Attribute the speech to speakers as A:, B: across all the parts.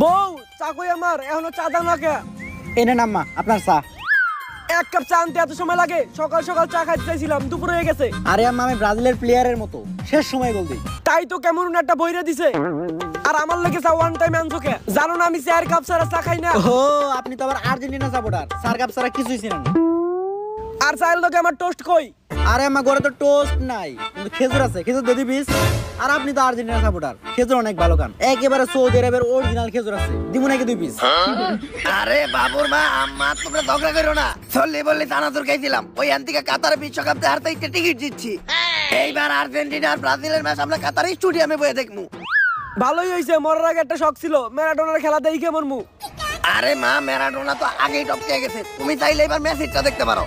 A: বউ চা কই আমার এখনো চা দাও না কে?
B: এনে নাম্মা আপনার চা।
A: এক কাপ চা আনতে এত সময় লাগে? সকাল সকাল চা খাইতে চাইছিলাম, দুপুর হয়ে গেছে।
B: আরে আম্মা আমি ব্রাজিলের প্লেয়ারের মতো শেষ সময় গোল দিই।
A: তাই তো কেমন একটা বইরে দিছে। আর আমার লাগে চা ওয়ান টাইম আনছো কে? জানো না আমি 4 কাপ ছাড়া চা খাই না।
B: ও আপনি তো আবার আর্জেন্টিনা সাপোর্টার, 4 কাপ ছাড়া কিছুই ছিলেন না।
A: আর চাইল তোকে আমার টোস্ট কই?
B: আরে আমার ঘরে তো টোস্ট নাই, কিন্তু খেজুর আছে, খেজুর দিয়ে দিবিস। আর আপনি তো আর্জেন্টিনা সাপোর্টার, খেজুর অনেক ভালো খান, একেবারে সৌদি আরবের অরিজিনাল খেজুর আছে, দিব নাকি 2 পিস?
C: আরে বাবুর মা আম্মা তোমরা ঝগড়া করো না। চললে বললে চানাচুর খাইছিলাম, ওই থেকে কাতারে বিশ্বকাপ হারতে টিকিট দিচ্ছি। এইবার আর্জেন্টিনা আর ব্রাজিলের ম্যাচ আমরা কাতারে স্টেডিয়ামে বসে দেখমু।
A: ভালোই হইছে, মরার আগে একটা শখ ছিল ম্যারাডোনার খেলা দেখে মরমু।
C: আরে মা ম্যারাডোনা তো আগেই টপকে গেছে, তুমি চাইলে এবার ম্যাচটা দেখতে পারো।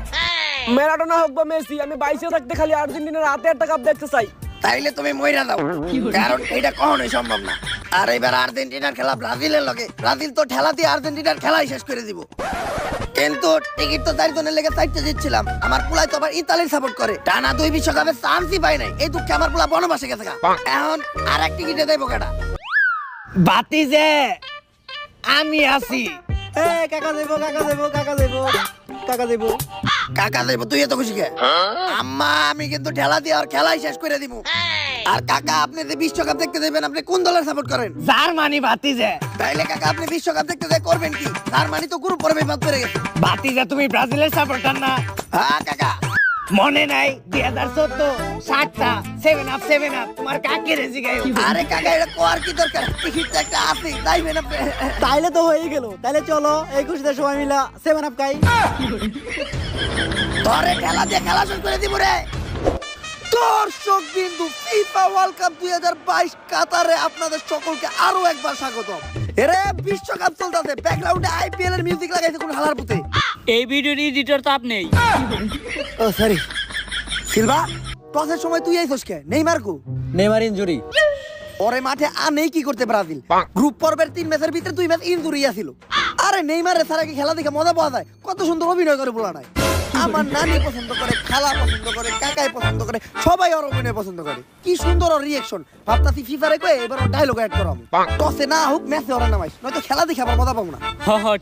A: ম্যারাডোনা হোক বা মেসি, আমি বাইসে থাকতে খালি আর্জেন্টিনার হাতে একটা কাপ দেখতে চাই।
C: তাইলে তুমি মইরা দাও, কারণ এটা কখনোই সম্ভব না। আর এবার আর্জেন্টিনার খেলা ব্রাজিলের লগে, ব্রাজিল তো ঠেলা দিয়ে আর্জেন্টিনার খেলাই শেষ করে দিব। কিন্তু টিকিট তো 4 জনের লেগে 4টা জিতছিলাম। আমার পুলাই তো আবার ইতালির সাপোর্ট করে, টানা 2 বিশ্বকাপের চান্সই পাই নাই। এই দুঃখে আমার পুলা বনবাসে গেছে। এখন আর এক টিকিটে দেবো কেটা? বাতি যে আমি আছি।
B: এ কাকা দেবো, কাকা দেবো, কাকা দেবো, কাকা দেবো।
C: কাকা দেবো, তুই এত খুশি কে? আম্মা আমি কিন্তু ঠেলা দিয়ে আর খেলাই শেষ করে দিব। আর কাকা আপনি যে বিশ্বকাপ দেখতে যাবেন, আপনি কোন দলের সাপোর্ট করেন? জার্মানি। বাতিজে তাইলে কাকা আপনি বিশ্বকাপ দেখতে যাই করবেন কি? জার্মানি তো গ্রুপ পর্বে বাদ পড়ে গেছে। বাতিজে তুমি ব্রাজিলের সাপোর্টার না? হ্যাঁ কাকা, মনে নাই 2014 7টা 7 আপ তোমার কাকে রেজি গায়? আরে কাকা এটা কোয়ার কি দরকার? টিকিট একটা আছে, যাইবেন আপনি।
B: তাইলে তো হয়ে গেল, তাইলে চলো এই খুশিতে সবাই মিলা 7 আপ খাই।
C: তোরে খেলা দিয়ে খেলা শুরু করে দিব রে। দর্শক বিন্দু, ফিফা ওয়ার্ল্ড কাপ 2022 কাতারে আপনাদের সকলকে আরো একবার স্বাগতম। এরে বিশ্বকাপ চলতেছে, ব্যাকগ্রাউন্ডে আইপিএল এর মিউজিক লাগাইছে কোন হালার পুতে।
D: এই ভিডিওর এডিটর তো আপনিই।
C: ও সরি সিলভা, টসের সময় তুই আইছস কে? নেইমার কো?
B: Neymar injury.
C: ওরে মাঠে আনেই কি করতে ব্রাজিল? গ্রুপ পর্বের 3 ম্যাচের ভিতরে 2 ম্যাচ ইনজুরি আছিল। আরে নেইমারের ছাড়া কি খেলা দেখে মজা পাওয়া যায়? কত সুন্দর অভিনয় করে বলা নাই। আমার নানি পছন্দ করে, খেলা পছন্দ করে, কাকাই পছন্দ করে, সবাই ওর অভিনয় পছন্দ করে। কি সুন্দর ওর রিঅ্যাকশন। ভাবতাছি ফিফারে কই এবার ওর ডায়লগ অ্যাড করাম। টসে না হোক ম্যাচে ওরা নামাইস, নয়তো খেলা দেখে আবার মজা পাবো না।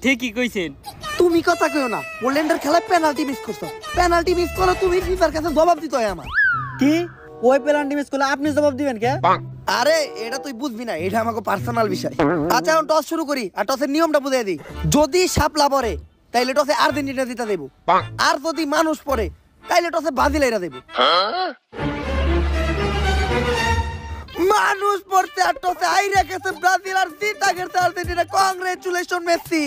D: ঠিকই কইছেন।
C: তুমি কথা কইও না, পোল্যান্ডের খেলায় পেনাল্টি মিস করছো। পেনাল্টি মিস করো তুমি, ফিফার কাছে জবাব দিতে হয় আমার।
B: কি ওই পেনাল্টি মিস করলে আপনি জবাব দিবেন কে?
C: আরে এটা তুই বুঝবি না, এটা আমাকে পার্সোনাল বিষয়। আচ্ছা এখন টস শুরু করি, আর টসের নিয়মটা বুঝিয়ে দিই। যদি শাপলা পড়ে তাইলে টসে আর্জেন্টিনা জিতা দেব, আর যদি মানুষ পড়ে তাইলে টসে ব্রাজিলেরা দেব। মানুষ পড়তে আর টসে আইরা গেছে ব্রাজিল, আর জিতা গেছে আর্জেন্টিনা। Congratulation Messi.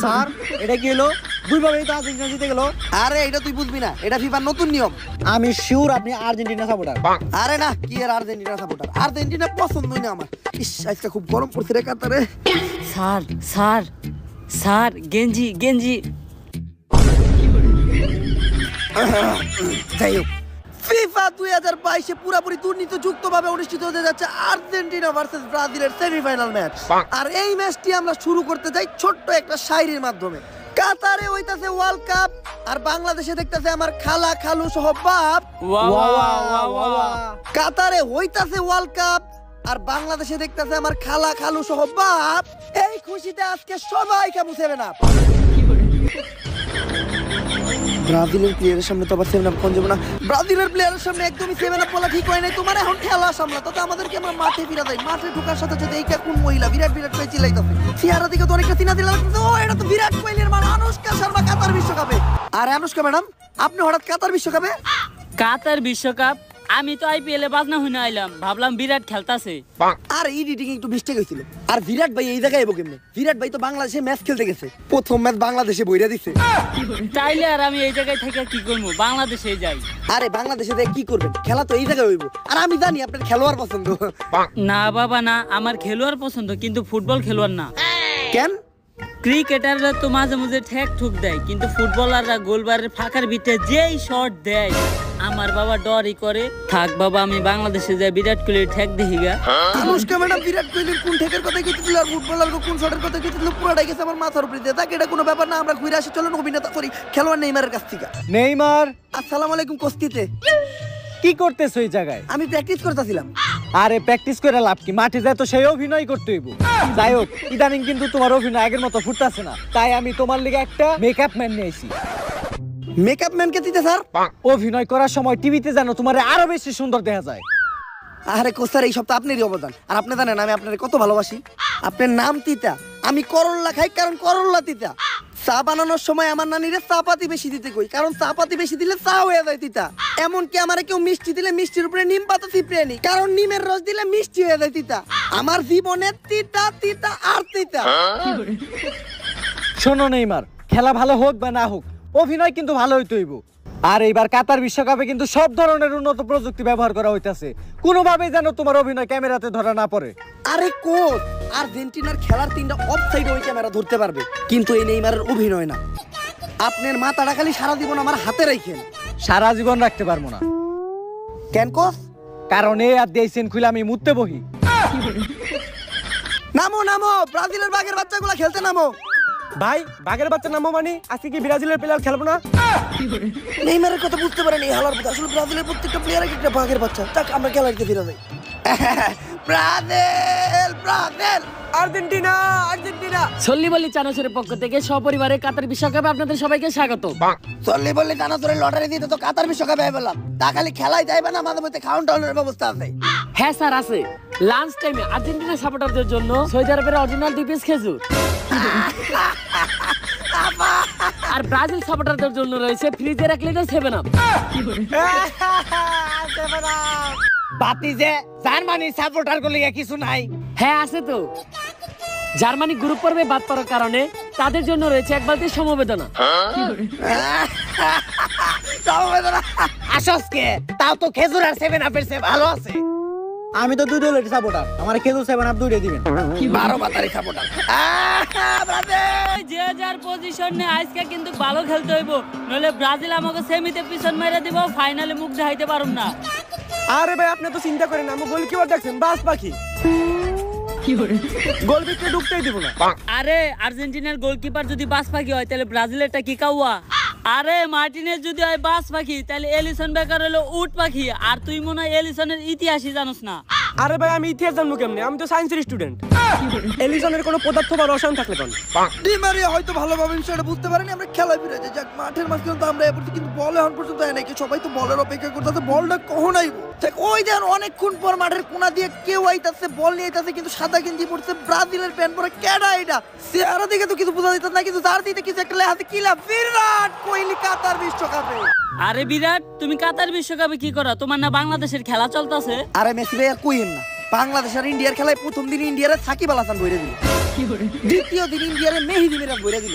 B: স্যার এটা কি হলো? দুইভাবেই তো আর্জেন্টিনা জিতে গেল।
C: আরে এটা তুই বুঝবি না, এটা ফিফার নতুন নিয়ম।
B: আমি শিওর আপনি আর্জেন্টিনা সাপোর্টার।
C: আরে না, কি আর আর্জেন্টিনা সাপোর্টার? আর্জেন্টিনা পছন্দই না আমার। ইস আজকে খুব গরম পড়ছে রে কাতারে।
D: স্যার স্যার স্যার গেঞ্জি গেঞ্জি।
C: যাই হোক, ফিফা 2022 পুরোপুরি দুর্নীতিযুক্তভাবে অনুষ্ঠিত হতে যাচ্ছে আর্জেন্টিনা ভার্সেস ব্রাজিলের সেমিফাইনাল ম্যাচ। আর এই ম্যাচটি আমরা শুরু করতে যাই ছোট্ট একটা শায়রির মাধ্যমে। কাতারে হইতাছে ওয়ার্ল্ড কাপ, আর বাংলাদেশে দেখতেছে আমার খালা খালু সহ বাপ। কাতারে হইতাছে ওয়ার্ল্ড কাপ, আর বাংলাদেশে দেখতেছে আমার খালা খালু সহ বাপ। এই খুশিতে আজকে সবাই খাবো 7 আপ। ব্রাজিলের প্লেয়ারের সামনে তো আবার 7 আপ কোন যাবো না। ব্রাজিলের প্লেয়ারের সামনে একদমই 7 আপ বলা ঠিক হয় নাই। তোমার এখন খেলা সামলা, তাতে আমাদেরকে আমরা মাঠে ফিরা যাই। মাঠে ঢোকার সাথে সাথে এই কোন মহিলা বিরাট বিরাট করে চিল্লাইতেছে। চেহারা দিকে তো অনেকটা চিনা দিলা লাগতেছে। ও এটা তো বিরাট কোহলির মা আনুশকা শর্মা কাতার বিশ্বকাপে। আরে আনুশকা ম্যাডাম, আপনি হঠাৎ কাতার বিশ্বকাপে?
D: কাতার বিশ্বকাপ? আমি তো আইপিএল এ বাজনা হইনা আইলাম, ভাবলাম বিরাট খেলতাছে।
C: আর এডিটিং একটু মিস্টেক হয়েছিল। আর বিরাট ভাই এই জায়গায় এবো কেমনে? বিরাট ভাই তো বাংলাদেশে ম্যাচ খেলতে গেছে, প্রথম ম্যাচ বাংলাদেশে বইরা দিছে।
D: তাইলে আর আমি এই জায়গায় থেকে কি করবো? বাংলাদেশে যাই।
C: আরে বাংলাদেশে দেখে কি করবেন? খেলা তো এই জায়গায় হইব। আর আমি জানি আপনার খেলোয়াড় পছন্দ।
D: না বাবা না, আমার খেলোয়াড় পছন্দ, কিন্তু ফুটবল খেলোয়াড় না।
C: কেন?
D: ক্রিকেটাররা তো মাঝে মাঝে ঠেক ঠুক দেয়, কিন্তু ফুটবলাররা গোলবারের ফাঁকার ভিতরে যেই শট দেয় আমার বাবা ডরই করে। থাক বাবা, আমি বাংলাদেশে যাই, বিরাট কোহলির ঠেক দেখি গা।
C: আনুশকা ম্যাডাম বিরাট কোহলির কোন ঠেকের কথা কইতেছিল আর ফুটবলার কোন শটের কথা কইতেছিল, পুরোটাই গেছে আমার মাথার উপরে দিয়ে। তাকে এটা কোনো ব্যাপার না, আমরা ঘুরে আসি। চলুন অভিনেতা সরি খেলোয়াড় নেইমারের কাছ থেকে।
B: নেইমার
C: আসসালামু আলাইকুম। কোস্তিতে
B: কি করতেছো এই জায়গায়?
C: আমি প্র্যাকটিস করতেছিলাম।
B: আরে প্র্যাকটিস করে লাভ কি, মাঠে যায় তো সেই অভিনয় করতে হইব। যাই হোক, ইদানিং কিন্তু তোমার অভিনয় আগের মতো ফুটতাছে না, তাই আমি তোমার লিগে একটা মেকআপ ম্যান নিয়েছি।
C: মেকআপ ম্যানকে দিতে স্যার?
B: অভিনয় করার সময় টিভিতে যেন তোমার আরো বেশি সুন্দর দেখা যায়।
C: আরে কোস্টার, এই সপ্তাহ আপনারই অবদান। আর আপনি জানেন আমি আপনার কত ভালোবাসি। আপনার নাম তিতা, আমি করল্লা খাই কারণ করল্লা তিতা। চা বানানোর সময় আমার নানিরে চা পাতি বেশি দিতে কই, কারণ চা পাতি বেশি দিলে চা হয়ে যায় তিতা। এমনকি আমারে কেউ মিষ্টি দিলে মিষ্টির উপরে নিম পাতা চিপড়ে নি, কারণ নিমের রস দিলে মিষ্টি হয়ে যায় তিতা। আমার জীবনে তিতা তিতা আর তিতা।
B: শোনো নেইমার, খেলা ভালো হোক বা না হোক, অভিনয় কিন্তু ভালো হইতে হইব। আর এইবার কাতার বিশ্বকাপে কিন্তু সব ধরনের উন্নত প্রযুক্তি ব্যবহার করা হইতাছে, কোনোভাবেই যেন তোমার অভিনয় ক্যামেরাতে ধরা না পড়ে।
C: আরে কোচ, আর্জেন্টিনার খেলার 3টা অফসাইড ওই ক্যামেরা ধরতে পারবে, কিন্তু এই নেইমারের অভিনয় না। আপনার মাথাটা খালি সারা জীবন আমার হাতে রাখেন।
B: সারা জীবন রাখতে পারবো না।
C: কেন কোচ?
B: কারণ এই আর দিয়েছেন খুলে আমি মুততে বহি।
C: নামো নামো, ব্রাজিলের বাঘের বাচ্চাগুলো খেলতে নামো।
A: ভাই বাঘের বাচ্চা নামো মানে আজকে কি ব্রাজিলের প্লেয়ার খেলবো না?
C: নেইমারের কথা বুঝতে পারেন এই হালার কথা। আসলে ব্রাজিলের প্রত্যেকটা প্লেয়ার একটা বাঘের বাচ্চা। তাক আমরা খেলাতে ফিরে যাই। Brazil Brazil
A: Argentina Argentina.
E: সল্লি বল্লি চানাচুরের পক্ষ থেকে সপরিবারে কাতার বিশ্বকাপে আপনাদের সবাইকে স্বাগত।
C: চল্লি বললি জানা তোর লটারি দিতে তো কাতার বিশ্বকাপে বললাম, তা খালি খেলাই যাইবে না, মাঝে মধ্যে খাউন টাউনের ব্যবস্থা আছে।
E: হ্যাঁ স্যার আছে। লাঞ্চ টাইমে আর্জেন্টিনা সাপোর্টারদের জন্য সৌদি আরবের অরিজিনাল 2 পিস খেজুর, আর ব্রাজিল সাপোর্টারদের জন্য রয়েছে ফ্রিজের 1 লিটার 7 আপ।
B: বাতি যে জার্মানি সাপোর্টার গুলি কিছু নাই?
E: হ্যাঁ আছে তো। জার্মানি গ্রুপ পর্বে বাদ পড়ার কারণে তাদের জন্য রয়েছে 1 বালতি সমবেদনা।
B: আসসকে তাও তো খেজুর আর 7 আপের চেয়ে ভালো আছে। আমি তো 2 দলের সাপোর্টার, আমার খেজুর 7 আপ দুইটা দিবেন।
C: 12 বাতারি সাপোর্টার। ব্রাজিল
D: যে যার পজিশনে আজকে কিন্তু ভালো খেলতে হইব, নলে ব্রাজিল আমাকে সেমিতে পিছন মাইরা দিব, ফাইনালে মুখ দেখাইতে পারুম না।
A: আরে ভাই আপনি তো চিন্তা করেন, আমি গোলকিপার দেখছেন বাস পাখি, গোল ভিতরে ঢুকতেই দিব না।
D: আরে আর্জেন্টিনার গোলকিপার যদি বাস পাখি হয় তাহলে ব্রাজিলেরটা কি কাউয়া? আরে মার্টিনেজ যদি হয় বাস পাখি তাহলে এলিসন বেকার হলো উট পাখি। আর তুই মনে হয় এলিসনের ইতিহাসই জানোস না।
A: আরে ভাই আমি ইতিহাস জানবো কেমনে, আমি তো সায়েন্সের স্টুডেন্ট। এলিসনের কোনো পদার্থ বা রসায়ন থাকলে কোন
C: ডিমারিয়া হয়তো ভালোভাবে বিষয়টা বুঝতে পারেনি। আমরা খেলায় ফিরে যাই। যাক, মাঠের মাঝখানে তো আমরা এবার কিন্তু বল এখন পর্যন্ত হয় নাকি, সবাই তো বলের অপেক্ষা করতেছে, বলটা কখন আইব। দেখ ওই দেন অনেকক্ষণ পর মাঠের কোনা দিয়ে কেউ আইতাছে, বল নিয়ে আইতাছে, কিন্তু সাদা গেঞ্জি পড়ছে, ব্রাজিলের প্যান্ট পরে। কেডা এটা? চেহারা দেখে তো কিছু বোঝা যেত না, কিন্তু তার দিতে কিছু একটা লেহাতে কিলা বিরাট কোহলি কাতার বিশ্বকাপে।
D: আরে বিরাট, তুমি কাতার বিশ্বকাপে কি করো? তোমার না বাংলাদেশের খেলা চলতেছে?
C: আরে মেসি ভাই আর কইেন না, বাংলাদেশ আর ইন্ডিয়ার খেলায় প্রথম দিন ইন্ডিয়ারে সাকিব আল হাসান বইরা দিল, দ্বিতীয় দিন ইন্ডিয়ারে মেহেদি মিরাজ বইরা দিল,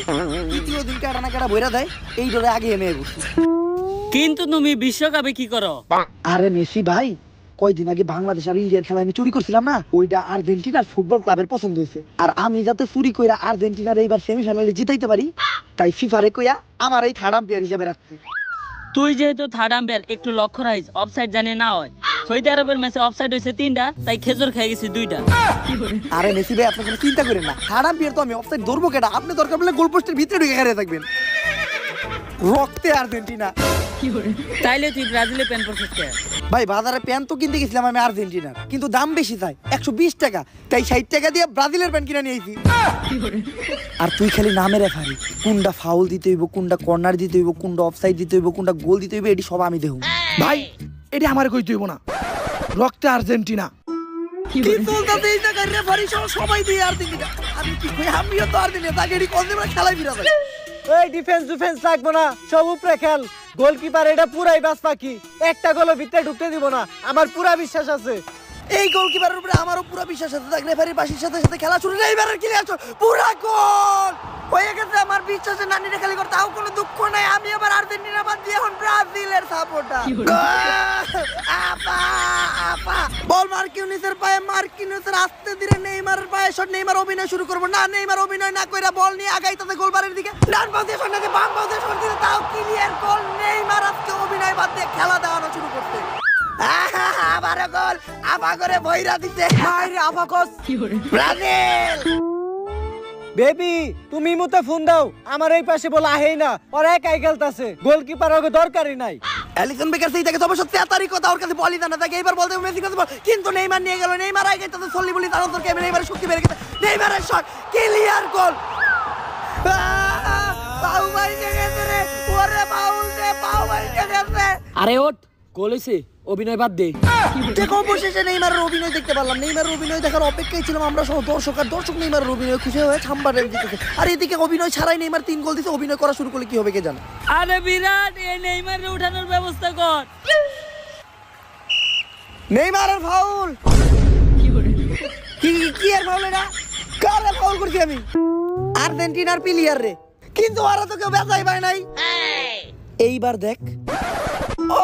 C: তৃতীয় দিন কাটা না কাটা বইরা দেয়। এই ডরে আগে এমে বসে।
D: কিন্তু তুমি বিশ্বকাপে কি করো?
C: আরে মেসি ভাই, কয়দিন আগে বাংলাদেশ আর ইন্ডিয়ার খেলা আমি চুরি করছিলাম না, ওইটা আর্জেন্টিনার ফুটবল ক্লাবের পছন্দ হয়েছে। আর আমি যাতে চুরি কইরা আর্জেন্টিনার এইবার সেমিফাইনালে জিতাইতে পারি, তাই ফিফারে কইয়া আমার এই থার্ড আম্পায়ার হিসেবে রাখছে।
D: তুই যেহেতু থার্ড আম্পায়ার, একটু লক্ষ্য রাখিস অফসাইড জানি না হয়। সৌদি আরবের ম্যাচে অফসাইড হয়েছে 3টা, তাই খেজুর খেয়ে গেছি 2টা।
C: আরে মেসি ভাই, আপনি কোনো চিন্তা করেন না, থার্ড আম্পায়ার তো আমি, অফসাইড ধরবো কেটা? আপনি দরকার পড়লে গোল পোস্টের ভিতরে ঢুকে হারিয়ে থাকবেন। রক্তে আর্জেন্টিনা।
D: তাইলে তুই ব্রাজিলে প্যান পড়ছিস কে?
C: ভাই বাজারে প্যান্ট তো কিনতে গেছিলাম আমি আর্জেন্টিনার, কিন্তু দাম বেশি চাই 120 টাকা, তাই 60 টাকা দিয়ে ব্রাজিলের প্যান্ট কিনে নিয়েছি। আর তুই খালি নামের রেফারি, কোনটা ফাউল দিতে হইব, কোনটা কর্নার দিতে হইব, কোনটা অফসাইড দিতে হইব, কোনটা গোল দিতে হইব, এটি সব আমি দেখব।
F: ভাই এটি আমার কইতে হইব না, রক্তে আর্জেন্টিনা।
C: কি চলতেছে এই জায়গায়? রেফারি সহ সবাই দিয়ে আর্জেন্টিনা। আমি কি কই, আমিও তো আর্জেন্টিনা, তাকে এটি কোন দিন খেলায় ফিরা যায়।
B: এই ডিফেন্স লাগবো না, সব উপরে খেল। গোলকিপার এটা পুরাই বাস পাখি, একটা গোলও ভিতরে ঢুকতে দিব না, আমার পুরা বিশ্বাস আছে।
C: এই গোলকিপারের উপরে আমারও পুরো বিশ্বাস আছে। দেখ রেফারির বাসির সাথে সাথে খেলা শুরু, এইবারের কি আছে পুরা গোল হয়ে গেছে। আমার বিশ্বাসে নানিরে খালি করে, তাও কোনো দুঃখ নাই। আমি আবার আর্জেন্টিনা বাদ দিয়ে এখন ব্রাজিলের সাপোর্টার। আপা আপা বল মার্কিনিউসের পায়ে, মার্কিনিউসের আস্তে ধীরে নেইমারের পায়ে শট। নেইমার অভিনয় শুরু করবো না, নেইমার অভিনয় না কইরা বল নিয়ে আগাইতেছে গোলবারের দিকে। ডান পাশ দিয়ে শট নাকি বাম পাশ দিয়ে শট দিতে, তাও ক্লিয়ার গোল। নেইমার আজকে অভিনয় বাদ দিয়ে খেলা দেওয়ানো শুরু করতে। আবার গোল, আবা করে বইরা দিতে।
A: আরে আবাকস
C: ব্রাজিল।
B: বেবি তুমি মুতে ফোন দাও, আমার এই পাশে বল আহেই না, ওর একাই খেলতাছে, গোলকিপার ওকে দরকারই নাই।
C: অ্যালিসন বেকার সেই থেকে সবার সত্যি তারই কথা ওর কাছে বলই না তাকে এবার বলতে মেসি কাছে বল কিন্তু নেইমার নিয়ে গেল নেইমার আগে তাতে সল্লি বলি তার অন্তর কেমন নেইমারের শক্তি বেড়ে গেছে নেইমারের শট ক্লিয়ার গোল পাউ মাইরে গেছে রে ওরে বাউল রে পাউ মাইরে গেছে
E: আরে ওঠ গোল হইছে অভিনয় বাদ দে
C: দেখো অবশেষে নেইমারের অভিনয় দেখতে পারলাম নেইমারের অভিনয় দেখার অপেক্ষায় ছিলাম আমরা সহ দর্শক আর দর্শক নেইমারের অভিনয় খুশি হয়ে ছাম্বারে দিতেছে আর এদিকে অভিনয় ছাড়াই নেইমার 3 গোল দিতে অভিনয় করা শুরু করলে কি হবে কে জানে
D: আরে বিরাট এই নেইমারে উঠানোর ব্যবস্থা কর।
C: নেইমারের ফাউল কি আর ফাউল এটা কারে ফাউল করছি আমি আর্জেন্টিনার প্লেয়ার রে কিন্তু ওরা তো কেউ বেজাই পায় নাই এইবার দেখ ও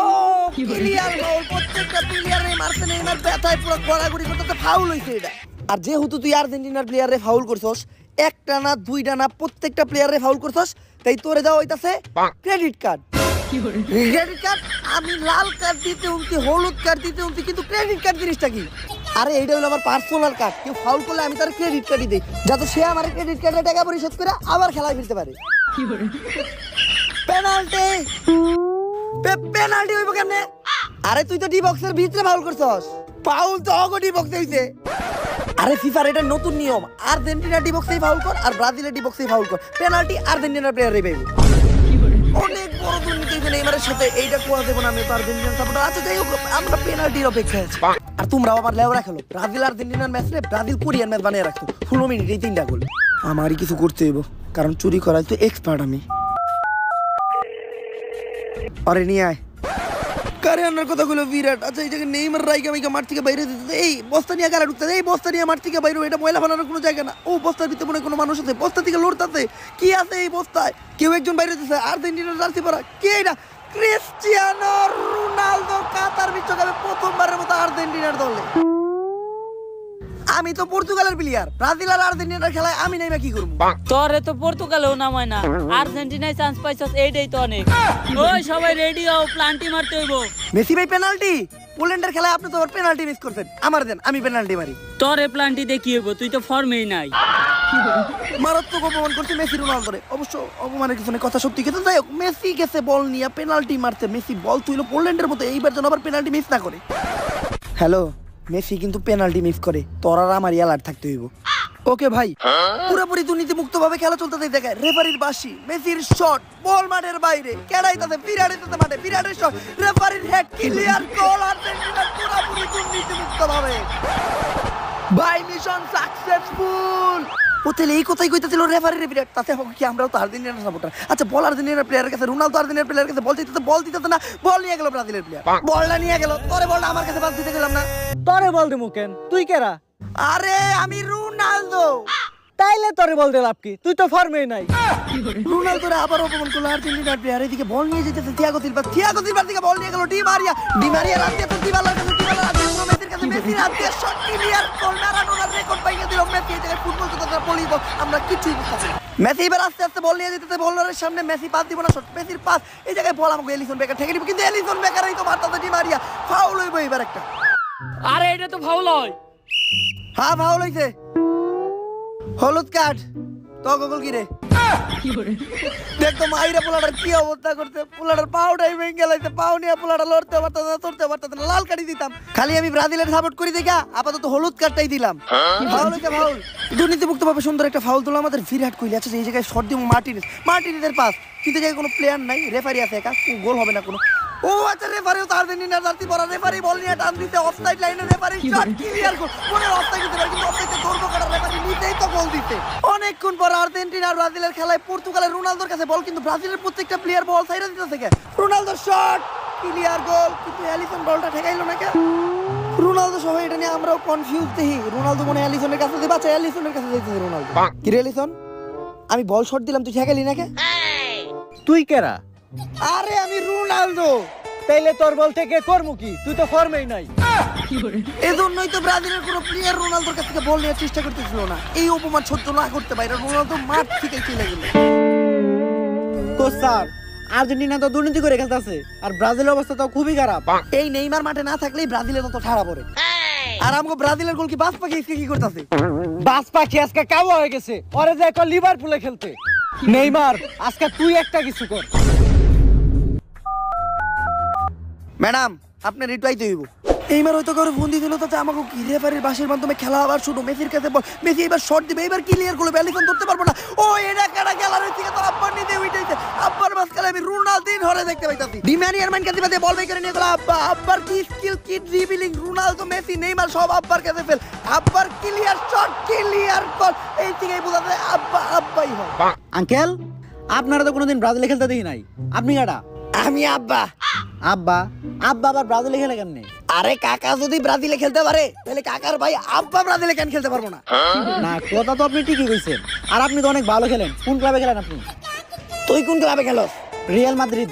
C: প্লেয়ার ফাউল প্রত্যেকটা প্লেয়ারে মারছে নেইমার ব্যথায় পুরো গড়াগড়ি করতে ফাউল হইছে এটা আর যেহেতু তুই আর্জেন্টিনার প্লেয়ারে ফাউল করছস একটা না দুইটা না প্রত্যেকটা প্লেয়ারে ফাউল করছস তাই তোরে দেওয়া হইতাছে ক্রেডিট কার্ড ক্রেডিট কার্ড আমি লাল কার্ড দিতে উনতি হলুদ কার্ড দিতে উনতি কিন্তু ক্রেডিট কার্ড জিনিসটা কি আরে এইটা হলো আমার পার্সোনাল কার্ড কেউ ফাউল করলে আমি তার ক্রেডিট কার্ডই দেই যাতে সে আমার ক্রেডিট কার্ডে টাকা পরিশোধ করে আবার খেলায় ফিরতে পারে পেনাল্টি পেনাল্টি হইব কেমনে আরে তুই তো ডি বক্সের ভিতরে ফাউল করছস ফাউল তো অগো ডি বক্সে হইছে আরে ফিফার এটা নতুন নিয়ম আর্জেন্টিনা ডি বক্সেই ফাউল কর আর ব্রাজিলের ডি বক্সেই ফাউল কর পেনাল্টি আর্জেন্টিনার প্লেয়ারই পাইবে অনেক বড় দুর্নীতি হইছে নেইমারের সাথে এইটা কোয়া দেব না আমি তো আর্জেন্টিনার সাপোর্টার আচ্ছা যাই হোক আমরা পেনাল্টির অপেক্ষায় আছি আর তোমরাও আবার লেও রাখলো ব্রাজিল আর্জেন্টিনার ম্যাচ রে ব্রাজিল কোরিয়ান ম্যাচ বানিয়ে রাখতো 16 মিনিটে 3টা গোল আমারই কিছু করতে হইব কারণ চুরি করায় তো এক্সপার্ট আমি আরে নিয়ে আয় কারে আনার কথাগুলো বিরাট আচ্ছা এই জায়গায় নেইমার রাইকা মাইকা মাঠ থেকে বাইরে দিতে এই বস্তা নিয়ে গাড়া ঢুকতে এই বস্তা নিয়ে মাঠ থেকে বাইরে এটা ময়লা বানানোর কোনো জায়গা না ও বস্তার ভিতরে মনে কোনো মানুষ আছে বস্তা থেকে লড়তাছে কি আছে এই বস্তায় কেউ একজন বাইরে দিতেছে আর্জেন্টিনার জার্সি পরা কে এটা ক্রিস্টিয়ানো রোনালদো কাতার বিশ্বকাপে প্রথমবারের মতো আর্জেন্টিনার দলে আমি তো পর্তুগালের প্লেয়ার ব্রাজিল আর আর্জেন্টিনার খেলায় আমি নাইবা কি করব
D: তোরে তো পর্তুগালেও নামায় না আর্জেন্টিনায় চান্স পাইছস এইটাই তো অনেক ওই সবাই রেডি হও প্লান্টি মারতে হইব
C: মেসি ভাই পেনাল্টি পোল্যান্ডের খেলায় আপনি তো আবার পেনাল্টি মিস করছেন আমার দেন আমি পেনাল্টি মারি
D: তোরে প্লান্টি দিয়ে কি হইব তুই তো ফর্মেই নাই
C: মারাত্মক অপমান করছে মেসি রোনালদোরে অবশ্য অপমানের কিছু নেই কথা সত্যি কিন্তু যাই হোক মেসি গেছে বল নিয়ে পেনাল্টি মারতে মেসি বল তুইলো পোল্যান্ডের মতো এইবার যেন আবার পেনাল্টি মিস না করে হ্যালো মেসি কিন্তু পেনাল্টি মিস করে তোর আর আমার অ্যালার্ট থাকতে হইব ওকে ভাই পুরোপুরি দুর্নীতি মুক্ত ভাবে খেলা চলতে দেখায় রেফারির বাঁশি মেসির শট বল মাঠের বাইরে কেড়াই তাতে বিরাটের মাঠে বিরাটের শট রেফারির হেড ক্লিয়ার গোল আর্জেন্টিনা পুরোপুরি দুর্নীতি মুক্ত ভাবে ভাই মিশন সাকসেসফুল ও তাহলে এই কথাই কইতেছিল রেফারির বিরাট তাতে হোক কি আমরাও তো আর্জেন্টিনার সাপোর্টার আচ্ছা বল আর্জেন্টিনার প্লেয়ারের কাছে রোনালদো আর্জেন্টিনার প্লেয়ারের কাছে বল দিতে না বল নিয়ে গেল ব্রাজিলের প্লেয়ার বলটা নিয়ে গেল তোরে বলটা আমার কাছে পাস দিতে গেলাম না
B: তোরে বল দিমু কেন তুই কেরা
C: আরে আমি রোনালদো
B: তাইলে তোরে বল দে লাভ কি তুই তো ফর্মেই নাই
C: রোনালদোরে আবার অপমান করলো আর্জেন্টিনার প্লেয়ার এদিকে বল নিয়ে যেতেছে থিয়াগো সিলভার দিকে বল নিয়ে গেল ডি মারিয়া রাতে তো দিবালার কাছে মেসির কাছে মেসি রাতে শট ক্লিয়ার গোল ম্যারাডোনার রেকর্ড ভাঙিয়ে দিল মেসি এই জায়গায় ফুটবল কথা বলিব আমরা কিছুই বুঝতাছি মেসি এবার আস্তে আস্তে বল নিয়ে যেতেছে বলারের সামনে মেসি পাস দিব না শট মেসির পাস এই জায়গায় বল আমাকে এলিসন বেকার ঠেকে দিব কিন্তু এলিসন বেকারই তো মারতাছে ডি মারিয়া ফাউল হইব এবার একটা
E: আরে এটা তো ফাউল হয়
C: হ্যাঁ ফাউল হইছে হলুদ কার্ড তো গোল কি রে দেখতো মাইরা পোলাটার কি অবস্থা করতে পোলাটার পাউটাই ভেঙে লাইছে পাউ নিয়ে পোলাটা লড়তে পারতো না লাল কার্ডই দিতাম খালি আমি ব্রাজিলের সাপোর্ট করি দেখা আপাতত হলুদ কার্ডটাই দিলাম ফাউল হইছে ফাউল দুর্নীতিমুক্ত ভাবে সুন্দর একটা ফাউল দিল আমাদের বিরাট কোহলি আচ্ছা এই জায়গায় শট দিব মার্টিনেজের পাস কিন্তু জায়গায় কোনো প্লেয়ার নাই রেফারি আছে একা গোল হবে না কোনো ও আচ্ছা রেফারিও তো আর্জেন্টিনার জার্সি পরা রেফারি বল নিয়ে টান দিতে অফসাইড লাইনে রেফারি শট ক্লিয়ার গোল মনে অফসাইড দিতে পারে কিন্তু অফসাইডে ধরবো কাটা রেফারি নিতেই তো গোল দিতে অনেকক্ষণ পর আর্জেন্টিনা আর ব্রাজিলের খেলায় পর্তুগালের রোনালদোর কাছে বল কিন্তু ব্রাজিলের প্রত্যেকটা প্লেয়ার বল সাইডে দিতেছে কে রোনালদোর শট ক্লিয়ার গোল কিন্তু এলিসন বলটা ঠেকাইলো না কে রোনালদো সহ এটা নিয়ে আমরাও কনফিউজ দেখি রোনালদো মনে এলিসনের কাছে দিবা চাই এলিসনের কাছে যাইতেছে রোনালদো কি রে এলিসন আমি বল শট দিলাম তুই ঠেকাইলি না কে
B: তুই কেরা
C: আরে আমি রোনালদো
B: তাইলে তোর বল থেকে করমু কি তুই তো ফর্মেই নাই
C: এজন্যই তো ব্রাজিলের কোনো প্লেয়ার রোনালদোর কাছ থেকে বল নেওয়ার চেষ্টা করতেছিল না এই অপমান সহ্য না করতে পারে রোনালদো মাঠ থেকে চলে গেল
B: কোচ স্যার আর্জেন্টিনা তো দুর্নীতি করে খেলতেছে আর ব্রাজিলের অবস্থা তো খুবই খারাপ
C: এই নেইমার মাঠে না থাকলেই ব্রাজিলের তো ঠাড়া পড়ে আর আমগো ব্রাজিলের গোল কি বাস পাখি কি করতেছে
B: বাস পাখি আজকে কাবু হয়ে গেছে ওরে যে কল লিভারপুলে খেলতে নেইমার আজকে তুই একটা কিছু কর
C: ম্যাডাম আপনার একটু আইতে হইব। এইবার হয়তো কারো ফোন দিয়ে দিল তাতে আমাকে কি রেফারির বাসের মাধ্যমে খেলা আবার শুরু। মেসির কাছে বল, মেসি এবার শট দিবে, এবার ক্লিয়ার করবে, এলিসন ধরতে পারবো না। ও এটা কাটা গ্যালারি থেকে তো আব্বার নিতে উইটাইছে। আব্বার মাঝখানে আমি রোনালদিন হরে দেখতে পাইতাছি। ডিমারিয়ার মান কাছে বল বাই করে নিয়ে গেল আব্বা। আব্বার কি স্কিল, কি ড্রিবলিং, রোনালদো, মেসি, নেইমার সব আব্বার কাছে ফেল। আব্বার ক্লিয়ার শট, ক্লিয়ার কল, এই থেকেই বোঝা যায় আব্বা আব্বাই হয়।
B: আঙ্কেল আপনারা তো কোনোদিন ব্রাজিলে খেলতে দেখি নাই, আপনি কাটা?
C: আমি আব্বা।
B: আব্বা? আব্বা আবার ব্রাজিলে খেলে কেমনে?
C: আরে কাকা যদি ব্রাজিলে খেলতে পারে তাহলে কাকার ভাই আব্বা ব্রাজিলে কেন খেলতে পারবো না?
B: না, কথা তো আপনি ঠিকই কইছেন। আর আপনি তো অনেক ভালো খেলেন। কোন ক্লাবে খেলেন আপনি?
C: তুই কোন ক্লাবে খেলো?
B: Real Madrid.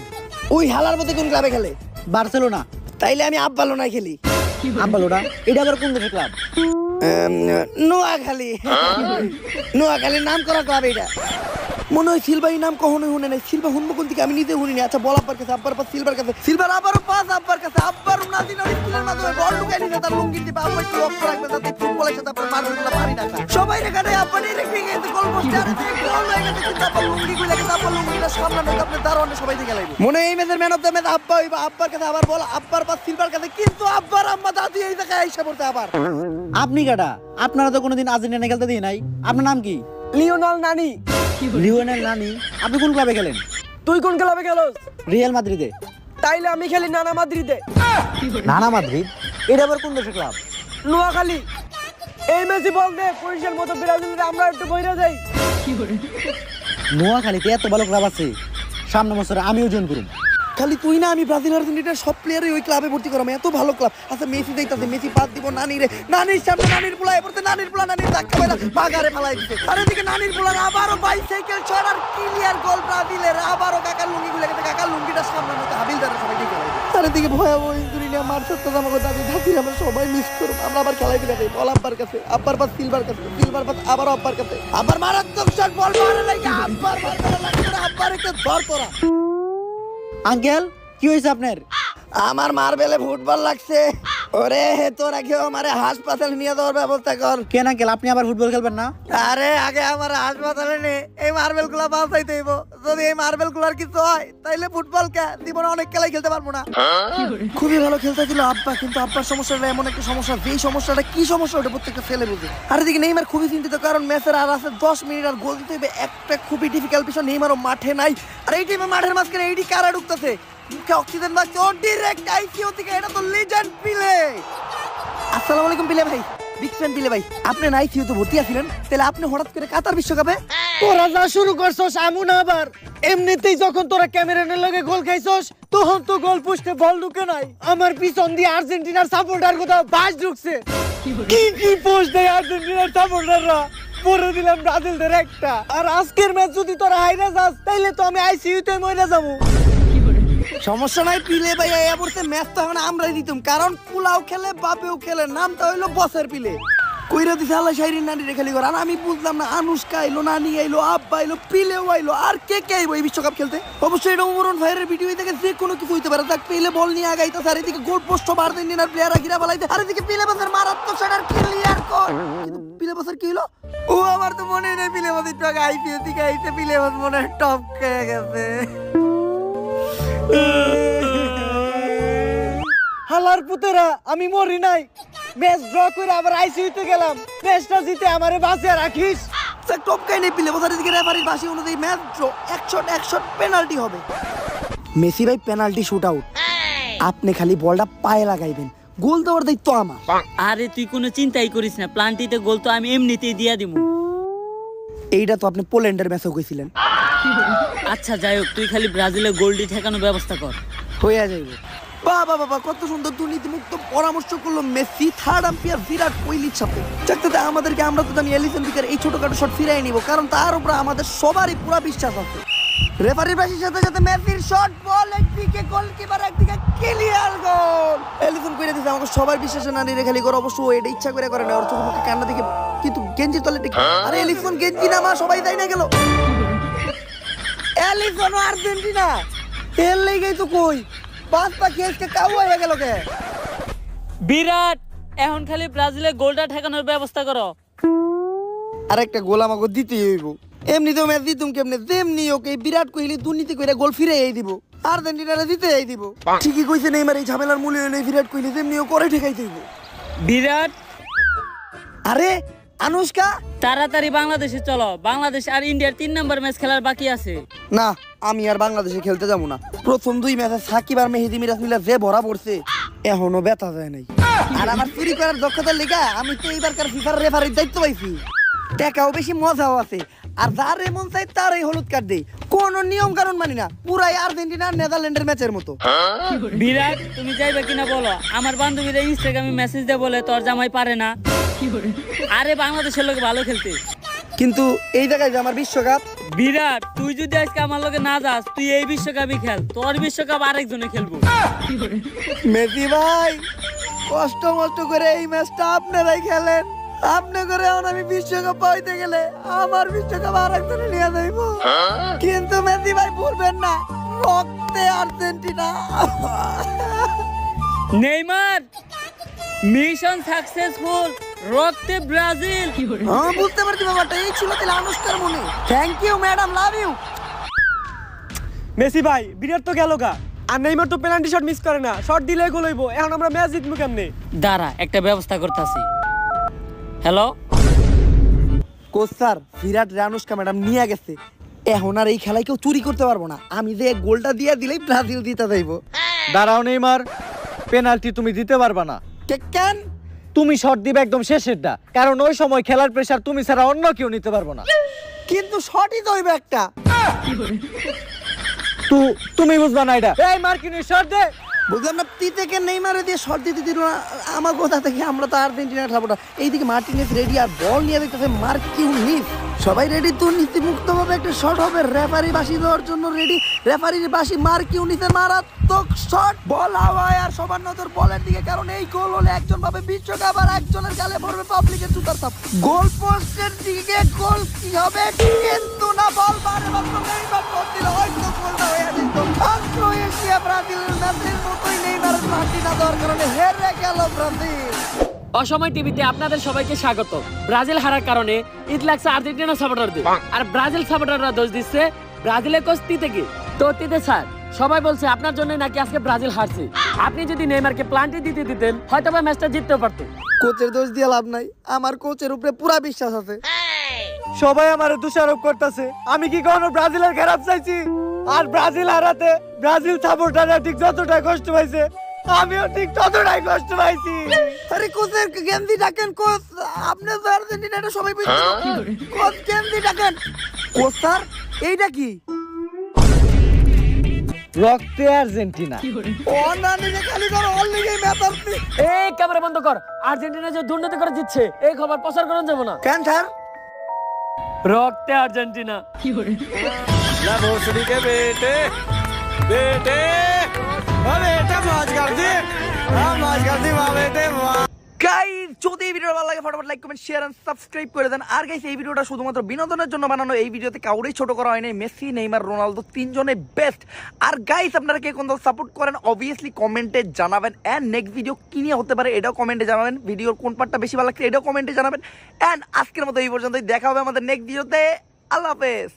C: ওই হালার মধ্যে কোন ক্লাবে খেলে?
B: বার্সেলোনা।
C: তাইলে আমি আব্বা লোনায় খেলি।
B: আব্বালোনা? এটা আবার কোন দেশের ক্লাব?
C: নোয়াখালী। নোয়াখালীর নাম করা ক্লাব এটা। মনে হয় সিলভার নাম কখনোই শুনে নাই। সিলভা শুনবো কোন থেকে আমি নিজে শুনিনি। আচ্ছা বল আব্বার কাছে, আব্বার পাস সিলভার কাছে, সিলভার আবারও পাস আব্বার কাছে। আব্বার উনাদিন ওই স্কিলের মাধ্যমে বল ঢুকাই নিতে তার লুঙ্গি দিবে। আব্বা একটু লক্ষ্য রাখবে যাতে ফুটবলের সাথে আপনার মারগুলো পারি না খায়। সবাই রেখানে আব্বা নিয়ে রেখে গেছে গোল পোস্টে। আর গোল হয়ে গেছে কিন্তু আব্বা লুঙ্গি গুলো গেছে। আব্বা লুঙ্গিটা সামলানো আপনার দারোয়ানে সবাই দিকে লাগবে। মনে হয় এই ম্যাচের ম্যান অফ দ্য ম্যাচ আব্বা হইবা। আব্বার কাছে আবার বল, আব্বার পাস সিলভার কাছে। কিন্তু আব্বার আম্মা দাদি এই জায়গায় আইসা পড়তে আবার।
B: আপনি কাটা? আপনারা তো কোনোদিন আর্জেন্টিনা খেলতে দেখি নাই। আপনার নাম কি?
A: লিওনাল নানি।
B: লিওনেল নানি। আপনি কোন ক্লাবে খেলেন?
A: তুই কোন ক্লাবে খেলোস?
B: রিয়াল মাদ্রিদে।
A: তাইলে আমি খেলি নানা মাদ্রিদে।
B: নানা মাদ্রিদ? এটা আবার কোন দেশের ক্লাব?
A: নোয়াখালী। এই মেসি বল দে, পুলিশের মতো ব্রাজিলের আমরা একটু বইরা যাই।
B: নোয়াখালীতে এত ভালো ক্লাব আছে, সামনে বছরে আমিও জয়েন করুন।
C: খালি তুই না, আমি ব্রাজিল আর্জেন্টিনার সব প্লেয়ারই ওই ক্লাবে ভর্তি করাম। এত ভালো ক্লাব। আচ্ছা মেসি যাইতাছে, মেসি পাস দিব নানিরে। নানির সামনে নানির পোলায় পড়তে, নানির পোলা নানির ধাক্কা মেরা বাগারে ফেলাই দিতে। আর এদিকে নানির পোলার আবারও বাইসাইকেল ছড় আর ক্লিয়ার গোল ব্রাজিলের। আবারও কাকার লুঙ্গি গুলে গেছে, কাকার লুঙ্গিটা সামলানো তো হাবিলদারের সবাই দিকে লাগে। আর এদিকে ভয়াবহ ইনজুরি নিয়ে মারছে তো আমাকে দাদি দাদির আমরা সবাই মিস করব। আমরা আবার খেলাই দিলে যাই। বল আব্বার কাছে, আব্বার পাস সিলভার কাছে, সিলভার পাস আবারও আব্বার কাছে। আবার মারাত্মক শট, বল মারে লাগে আব্বার মারতে লাগে। আব্বার একটা ধর পড়া।
B: আঙ্কেল কি হয়েছে আপনার?
C: আমার মারবেলে ফুটবল লাগছে। ওরে তোরা কেউ আমারে হাসপাতালে নিয়ে যাওয়ার ব্যবস্থা কর।
B: কেন আঙ্কেল, আপনি আবার ফুটবল খেলবেন না?
C: আরে আগে আমার হাসপাতালে নে, এই মার্বেল গুলা বাঁচাইতে হইব। যদি এই মার্বেল গুলার কিছু হয় তাইলে ফুটবল জীবনে অনেক খেলাই খেলতে পারবো না। খুবই ভালো খেলতে ছিল আব্বা, কিন্তু আব্বার সমস্যাটা এমন একটা সমস্যা, যেই সমস্যাটা কি সমস্যা ওটা প্রত্যেকটা ছেলে বুঝে। আর এদিকে নেইমার খুবই চিন্তিত, কারণ ম্যাচের আর আছে 10 মিনিট আর গোল দিতে হবে। একটা খুবই ডিফিকাল্ট বিষয়, নেইমারও মাঠে নাই। আর এই টাইমে মাঠের মাঝখানে এইটি কারা ঢুকতেছে, মুখে অক্সিজেন লাগছে, ও ডাইরেক্ট আইসিইউ থেকে। এটা তো লিজেন্ড পিলে। আসসালামু আলাইকুম পিলে ভাই, বিগ ফ্যান পিলে ভাই। আপনি না আইসিইউ তো ভর্তি আছিলেন, তাহলে আপনি হঠাৎ করে কাতার বিশ্বকাপে?
B: তোরা যা শুরু করছস এমন আবার। এমনিতেই যখন তোরা ক্যামেরানের লগে গোল খাইছস তখন তো গোল পোস্টে বল ঢুকে নাই। আমার পিছন দিয়ে আর্জেন্টিনার সাপোর্টার কোথাও বাস ঢুকছে। কি কি পোস্ট দেয় আর্জেন্টিনার সাপোর্টাররা, পরে দিলাম ব্রাজিলদের একটা। আর আজকের ম্যাচ যদি তোরা হাইরা যাস তাইলে তো আমি আইসিইউতে মরে যাবো।
C: সমস্যা নাই পিলে ভাই, এই অবস্থা ম্যাচ তো এখন আমরাই দিতাম, কারণ পুলাও খেলে বাপেও খেলে। নামটা হইলো বসের পিলে। কইরা দিছে আল্লাহ শাইরিন নানি রেখালি কর। আর আমি বুঝলাম না, আনুষ্কা আইলো, নানি আইলো, আব্বা আইলো, পিলেও আইলো, আর কে কে আইবো এই বিশ্বকাপ খেলতে? অবশ্যই এটা উমরন ভাইয়ের ভিডিও থেকে যে কোনো কিছু হইতে পারে। দেখ পিলে বল নিয়ে আগাইতে, আর এদিকে গোল পোস্ট আর্জেন্টিনার প্লেয়াররা ঘিরা বালাইতে, আর এদিকে পিলে বাসের মারাত্মক শট আর ক্লিয়ার কর। কিন্তু পিলে বাসের কি হলো? ও আমার তো মনে নেই পিলে বাসের টক আইপিএল থেকে আইতে পিলে বাস মনে টপ খেয়ে গেছে।
B: হালার পুতেরা, আমি মরি নাই। ম্যাচ ড্র করে আবার আইসিইউতে গেলাম। ম্যাচটা জিতে আমারে বাঁচিয়ে রাখিস।
C: টপ কাই নেই পিলে বাসের দিকে রেফারির বাসি অনুযায়ী ম্যাচ ড্র। এক শট পেনাল্টি হবে। মেসি ভাই পেনাল্টি শুট আউট। আপনি খালি বলটা পায়ে লাগাইবেন, গোল দেওয়ার দায়িত্ব আমার।
D: আরে তুই কোনো চিন্তাই করিস না, প্লান্টিতে গোল তো আমি এমনিতেই দিয়া দিব।
C: এইটা তো আপনি পোল্যান্ডের ম্যাচেও কইছিলেন।
D: আচ্ছা যাই হোক, তুই খালি ব্রাজিলের গোলটি ঠেকানোর ব্যবস্থা কর।
C: হইয়া যাইব। বাবা বাবা, কত সুন্দর দুর্নীতিমুক্ত পরামর্শ করলো মেসি থার্ড আম্পায়ার বিরাট কোহলির সাথে। চাকতে আমাদেরকে, আমরা তো জানি এলিসন বিকার এই ছোটখাটো শট ফিরাই নিব, কারণ তার উপর আমাদের সবারই পুরো বিশ্বাস আছে। রেফারির বাসির সাথে সাথে মেসির শট, বল একদিকে, গোলকিপার একদিকে, ক্লিয়ার গোল। এলিসন কইরা দিছে আমাকে সবার বিশ্বাসে নানি রেখালি করে। অবশ্য ও এটা ইচ্ছা করে না, ওর চোখে মুখে কান্না দেখে, কিন্তু গেঞ্জির তলে ঠিক। আরে এলিসন গেঞ্জি না মা, সবাই তাই না গেল। এলিসন আর্জেন্টিনা তেল লেগেই তো কই পাঁচটা খেসকে কাউ হয়ে গেল কে?
D: বিরাট, এখন খালি ব্রাজিলের গোলটা ঠেকানোর ব্যবস্থা করো।
C: আরেকটা গোল আমাকে দিতেই হইব। এমনিতেও ম্যাচ দিতুম কেমনে, যেমনি ওকে বিরাট কোহলি দুর্নীতি করে গোল ফিরে দিব, আর্জেন্টিনারে দিতে দিব। ঠিকই কইছে নেইমার, এই ঝামেলার মূলে হইলে বিরাট কোহলি যেমনি ও করে ঠেকাই দিব।
D: বিরাট,
C: আরে আনুষ্কা,
D: তাড়াতাড়ি বাংলাদেশে চলো, বাংলাদেশ আর ইন্ডিয়ার 3 নম্বর ম্যাচ খেলার বাকি আছে।
C: না আমি আর বাংলাদেশে খেলতে যাবো না। প্রথম 2 ম্যাচে সাকিব আর মেহেদী মিরাজ মিলা যে ভরা পড়ছে, এখনো ব্যথা যায় নাই। আর আমার চুরি করার দক্ষতার লেগা আমি তো এইবারকার ফিফার রেফারির দায়িত্ব পাইছি। টাকাও বেশি, মজাও আছে। আর যার এমন চাই তার এই হলুদ কার্ড দেই, কোন নিয়ম কানুন মানি না, পুরাই আর্জেন্টিনা আর নেদারল্যান্ডের ম্যাচের মতো।
D: বিরাট, তুমি যাইবে কিনা বলো? আমার বান্ধবীরা ইনস্টাগ্রামে মেসেজ দেয় বলে তোর জামাই পারে না। আরে বাংলাদেশের লোক ভালো খেলতে,
C: কিন্তু এই জায়গায় যে আমার বিশ্বকাপ।
D: বিরাট, তুই যদি আজকে আমার লগে না যাস, তুই এই বিশ্বকাপই খেল, তোর বিশ্বকাপ আরেকজনে খেলবো।
C: মেসি ভাই, কষ্ট মষ্ট করে এই ম্যাচটা আপনারাই খেলেন। আপনি করে এখন আমি বিশ্বকাপ পাইতে গেলে আমার বিশ্বকাপ আরেকজনে নিয়ে যাইব। কিন্তু মেসি ভাই ভুলবেন না, রক্তে আর্জেন্টিনা।
D: নেইমার, মিশন সাকসেসফুল, রক্তে ব্রাজিল।
C: হ্যাঁ বুঝতে পারছি ব্যাপারটা, এই ছিল তাহলে আনুষ্কার মনে। Thank you madam, love you.
A: Messi ভাই, বিরাট তো গেল গা, আর নেইমার তো পেনাল্টি শট মিস করে না, শট দিলে গোল হইব। এখন আমরা ম্যাচ জিতবো কেমনে?
D: দাঁড়া, একটা ব্যবস্থা করতেছি। হ্যালো
C: কোচ স্যার, বিরাট আনুষ্কা ম্যাডাম নিয়ে গেছে, এখন আর এই খেলায় কেউ চুরি করতে পারবো না। আমি যে গোলটা দিয়ে দিলেই ব্রাজিল জিতে যাইব।
B: দাঁড়াও নেইমার, পেনাল্টি তুমি দিতে পারবা না।
C: কেন?
B: তুমি শট দিবে একদম শেষেরটা, কারণ ওই সময় খেলার প্রেসার তুমি ছাড়া অন্য কেউ নিতে পারবো না।
C: কিন্তু শটই তো হইবে একটা।
B: তুমি বুঝবা না এটা। এই মার্কিনি শট দে।
C: বুঝলাম না, তি থেকে নেইমারে দিয়ে শট দিতে দিল না। আমার কথা থেকে আমরা তো আর্জেন্টিনার সাপোর্টার। এইদিকে মার্টিনেজ রেডি আর বল নিয়ে দেখতেছে মার্কিউনিস। সবাই রেডি তো, নীতিমুক্ত ভাবে একটা শট হবে, রেফারি বাঁশি দেওয়ার জন্য রেডি। রেফারির বাঁশি, মার্কিউনিসের মারাত্মক শট, বল হাওয়ায় আর সবার নজর বলের দিকে, কারণ এই গোল হলে একজন পাবে বিশ্বকাপ আর একজনের গালে পড়বে পাবলিকের জুতার চাপ। গোল পোস্টের দিকে গোল কি হবে, কিন্তু না, বল মারে মাত্র নেইমার গোল দিল, হয়তো গোলটা হয়ে যেত। আর ক্রোয়েশিয়া ব্রাজিলের ম্যাচের মতোই নেইমারের মাটি না দেওয়ার কারণে হেরে গেল ব্রাজিল।
E: অসময় টিভিতে আপনাদের সবাইকে স্বাগত। ব্রাজিল হারার কারণে ঈদ লাগছে আর্জেন্টিনা সাপোর্টারদের, আর ব্রাজিল সাপোর্টাররা দোষ দিচ্ছে ব্রাজিলের কোচ তিতেকে। তো তিতে স্যার, সবাই বলছে আপনার জন্য নাকি আজকে ব্রাজিল হারছে। আপনি যদি নেইমারকে প্লান্টি দিতে দিতেন, হয়তো বা ম্যাচটা জিততেও পারতো।
C: কোচের দোষ দিয়ে লাভ নাই, আমার কোচের উপরে পুরা বিশ্বাস আছে।
B: সবাই আমারে দোষারোপ করতেছে, আমি কি কখনো ব্রাজিলের খারাপ চাইছি? আর ব্রাজিল হারাতে ব্রাজিল সাপোর্টাররা ঠিক যতটা কষ্ট পাইছে, আমিও ঠিক ততটাই কষ্ট পাইছি।
C: আরে কোচের গেন্দি ডাকেন, কোচ আপনি তো আর্জেন্টিনাটা সবাই বুঝছেন, কোচ গেন্দি ডাকেন। কোচ স্যার, এইটা কি?
B: রক্তে আর্জেন্টিনা।
C: ও না, নিজে খালি ধরো, অল লিগে ম্যাচ আসছে।
E: এই ক্যামেরা বন্ধ কর, আর্জেন্টিনা যে দুর্নীতি করে জিতছে এই খবর প্রচার করা যাবে না।
C: কেন স্যার?
E: রক্তে আর্জেন্টিনা।
A: ला भोसड़ी के बेटे बेटे वाह बेटा मौज कर दी, हाँ मौज कर दी वाह बेटे वाह।
C: গাইস, যদি এই ভিডিওটা ভালো লাগে ফটাফট like comment share and subscribe করে দেন। আর গাইস, এই ভিডিওটা শুধুমাত্র বিনোদনের জন্য বানানো, এই ভিডিওতে কাউরেই ছোট করা হয় নাই। মেসি, নেইমার, রোনালদো তিনজনে বেস্ট। আর গাইস, আপনারা কে কোন দল সাপোর্ট করেন অবভিয়াসলি কমেন্টে জানাবেন। এন্ড নেক্সট ভিডিও কি নিয়ে হতে পারে এটাও কমেন্টে জানাবেন। ভিডিওর কোন পার্টটা বেশি ভালো লাগছে এটাও কমেন্টে জানাবেন। এন্ড আজকের মতো এই পর্যন্তই, দেখা হবে আমাদের নেক্সট ভিডিওতে। আল্লাহ হাফেজ।